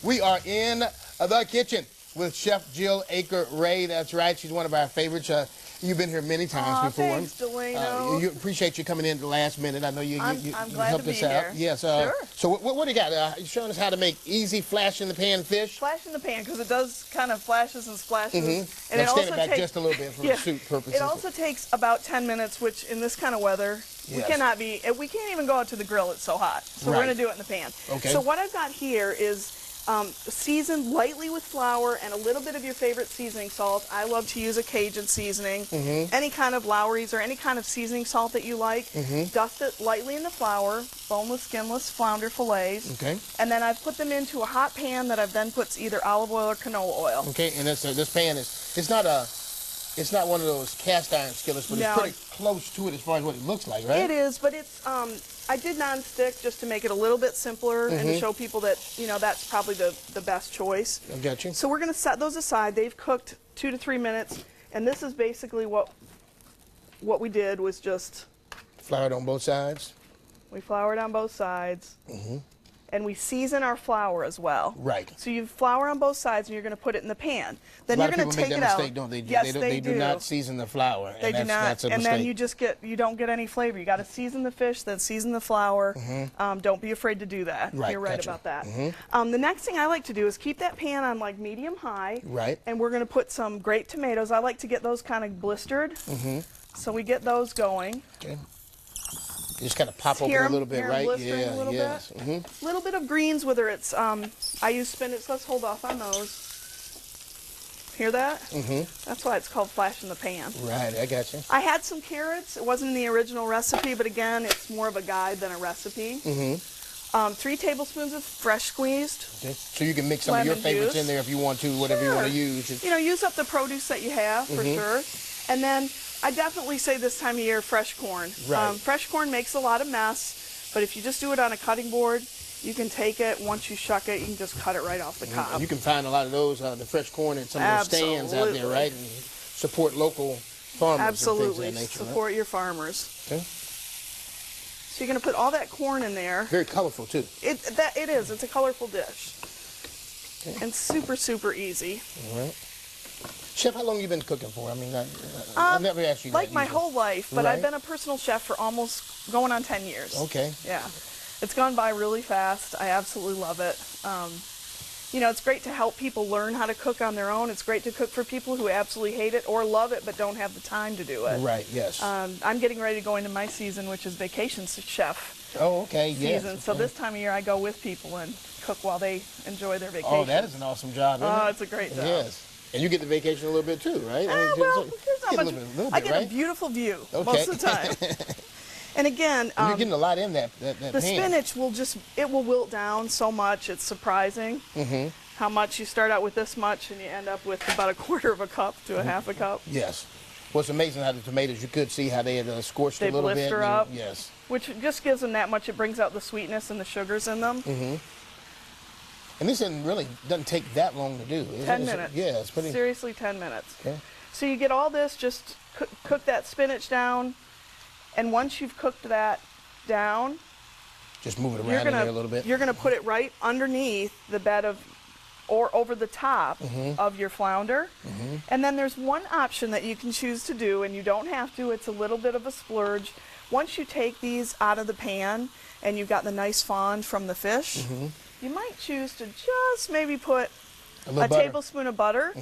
We are in the kitchen with Chef Jill Aker-Ray. That's right. She's one of our favorites. You've been here many times before. Thanks, Delano. You appreciate you coming in at the last minute. I know you I'm glad helped to be us out. here. Yes. Sure. So what do you got? You're showing us how to make easy flash in the pan fish. Flash in the pan, because it does kind of flashes and splashes. Mm-hmm. And now it stand also it back takes, just a little bit for soup purposes. It also takes about 10 minutes, which in this kind of weather, we can't even go out to the grill. It's so hot. So we're going to do it in the pan. Okay. So what I've got here is seasoned lightly with flour and a little bit of your favorite seasoning salt. I love to use a Cajun seasoning. Any kind of Lowry's or any kind of seasoning salt that you like. Dust it lightly in the flour, boneless, skinless flounder fillets. Okay. And then I've put them into a hot pan that I've then put either olive oil or canola oil. Okay, and this pan it's not one of those cast iron skillets, but it's pretty close to it as far as what it looks like, right? It is, but it's I did non-stick just to make it a little bit simpler and to show people that, you know, that's probably the best choice. I got you. So we're going to set those aside. They've cooked 2 to 3 minutes, and this is basically what we did was just Floured on both sides. We floured on both sides. And we season our flour as well. Right. So you flour on both sides, and you're going to put it in the pan. Then you're going to take it out. A lot of people make that mistake, don't they? Yes, they do not season the flour. They do not. That's a and mistake. then you don't get any flavor. You got to season the fish, then season the flour. Don't be afraid to do that. Right. You're right about that. The next thing I like to do is keep that pan on like medium high. Right. And we're going to put some grape tomatoes. I like to get those kind of blistered. So we get those going. Okay. You just kind of pop open a little bit, right? Yeah, a little bit. A little bit of greens, whether it's, I use spinach. Let's hold off on those. Hear that? That's why it's called flash in the pan. Right, I got you. I had some carrots. It wasn't in the original recipe, but again, it's more of a guide than a recipe. 3 tablespoons of fresh squeezed. Okay. So you can mix some of your favorites in there if you want to, whatever you want to use. You know, use up the produce that you have for sure. And then I definitely say this time of year, fresh corn. Right. Fresh corn makes a lot of mess, but if you just do it on a cutting board, you can take it, once you shuck it, you can just cut it right off the cob. You can find a lot of those, the fresh corn at some of those stands out there, right? And support local farmers Absolutely. and things of that nature. Support your farmers. Okay. So you're going to put all that corn in there. Very colorful, too. It is. It's a colorful dish. Okay. And super, super easy. All right. Chef, how long have you been cooking for? I mean, I've never asked you that. Like my whole life, but I've been a personal chef for almost going on 10 years. Okay. Yeah. It's gone by really fast. I absolutely love it. You know, it's great to help people learn how to cook on their own. It's great to cook for people who absolutely hate it or love it but don't have the time to do it. Right, yes. I'm getting ready to go into my season, which is vacation chef season. Yes. So this time of year I go with people and cook while they enjoy their vacation. Oh, that is an awesome job, isn't it? It's a great job. Yes. And you get the vacation a little bit too, right? Well, there's not much. I get right? a beautiful view most of the time. And again, you're getting a lot in that the pan. spinach will wilt down so much. It's surprising how much you start out with this much and you end up with about 1/4 cup to a half a cup. Yes. Well, it's amazing how the tomatoes, you could see how they had scorched a little bit. They blister up. Yes. Which just gives them that much. It brings out the sweetness and the sugars in them. And this doesn't take that long to do. 10 minutes. Yeah, it's pretty. Seriously, 10 minutes. Okay. So you get all this, just cook that spinach down, and once you've cooked that down, just move it around in there a little bit. You're going to put it right underneath the bed or over the top of your flounder. And then there's one option that you can choose to do, and you don't have to. It's a little bit of a splurge. Once you take these out of the pan and you've got the nice fond from the fish, you might choose to just maybe put a tablespoon of butter,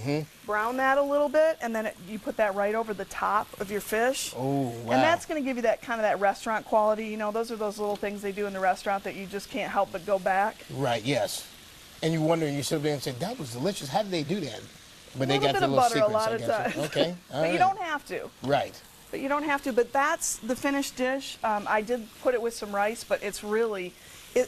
brown that a little bit, and then you put that right over the top of your fish. Oh, wow. And that's going to give you that kind of that restaurant quality. You know, those are those little things they do in the restaurant that you just can't help but go back. Right, yes. And you wonder, and you sit there and say, that was delicious. How did they do that? But they got the little butter secrets, a lot of times. Okay. But you don't have to. Right. But you don't have to. But that's the finished dish. I did put it with some rice, but it's really,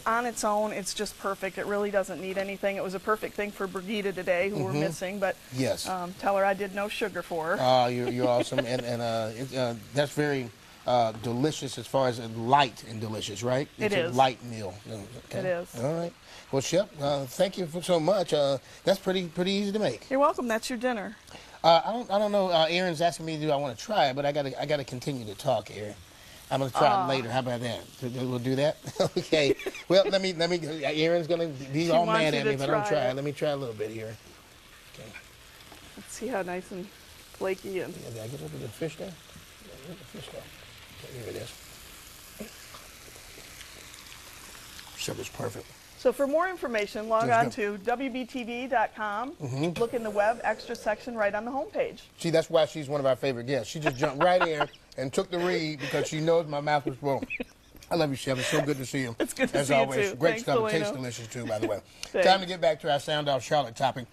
on its own, it's just perfect. It really doesn't need anything. It was a perfect thing for Brigida today, who we're missing. But yes. Tell her I did no sugar for her. Oh, you're awesome. And that's very delicious as far as light and delicious, right? It's a light meal. Okay. It is. All right. Well, Chef, thank you so much. That's pretty easy to make. You're welcome. That's your dinner. I don't know. Aaron's asking me, do I want to try it? But I gotta continue to talk, Aaron. I'm gonna try it later. How about that? We'll do that. Okay. Well, let me. Aaron's gonna be all mad at me if I don't try it. Let me try a little bit here. Okay. Let's see how nice and flaky and. Yeah, did I get a little bit of fish there? Where's the fish go? Okay, here it is. Sugar's perfect. So for more information, log on to WBTV.com. Look in the web extra section right on the homepage. See, that's why she's one of our favorite guests. She just jumped right in and took the read because she knows my mouth was full. I love you, Chef. It's so good to see you. It's good to As see always. you too. Great Thanks, stuff. It Delano. tastes delicious too, by the way. Time to get back to our Sound Off Charlotte topic.